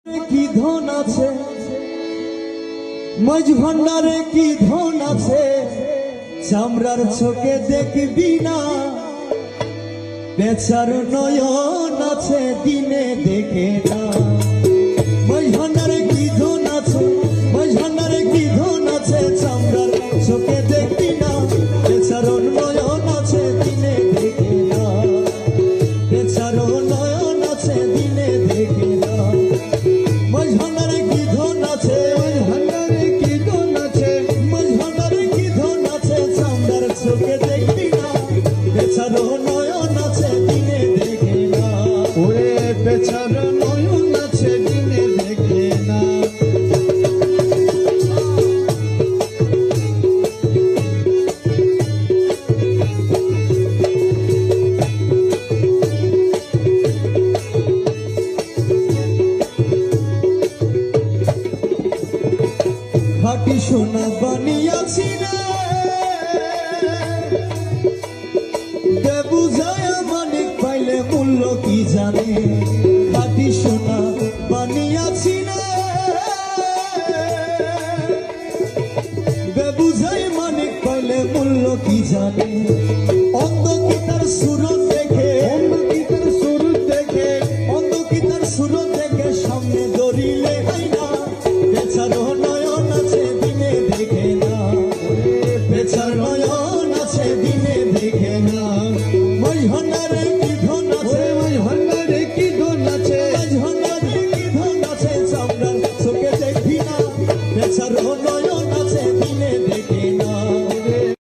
কি ধন আছে মাঝ ভান্ডারে, কি ধন আছে চামড়ার চোখে দেখবি না, বেচার নয়ন আছে দিনে দেখে না। মাঝ ভান্ডারে কি ধন আছে, মাঝ ভান্ডারে কি ধন আছে চামড়ার চোখে দেখবি না, বেচার নয়ন আছে দিনে দেখে না, বেচার নয়ন আছে দিনে দেখে না। মাঝ ভান্ডারে কি ধন আছে, মাঝ ভান্ডারে কি ধন আছে, মাঝ ভান্ডারে কি ধন আছে চামড়ার চোখে দেখবি না, বেচার নয়ন আছে দিনে দেখে না। ওরে বেচার নয়ন আছে দিনে দেখে না। খাঁটি সোনা বানিয়াছি রে, বুঝায় মানিক পাইলে মূল্য কি জানে। খাঁটি সোনা বানিয়াছি রে, বুঝায় মানিক পাইলে মূল্য কি জানে। অন্ধ কি তার সুরত দেখে, অন্য কি তার শুরু দেখে, অন্ধ কি তার সুরত দেখে সামনে দৌড়িলে হয় না, বেচার নয়ন আছে দিনে দেখে না, বেচার নয়ন আছে দিনে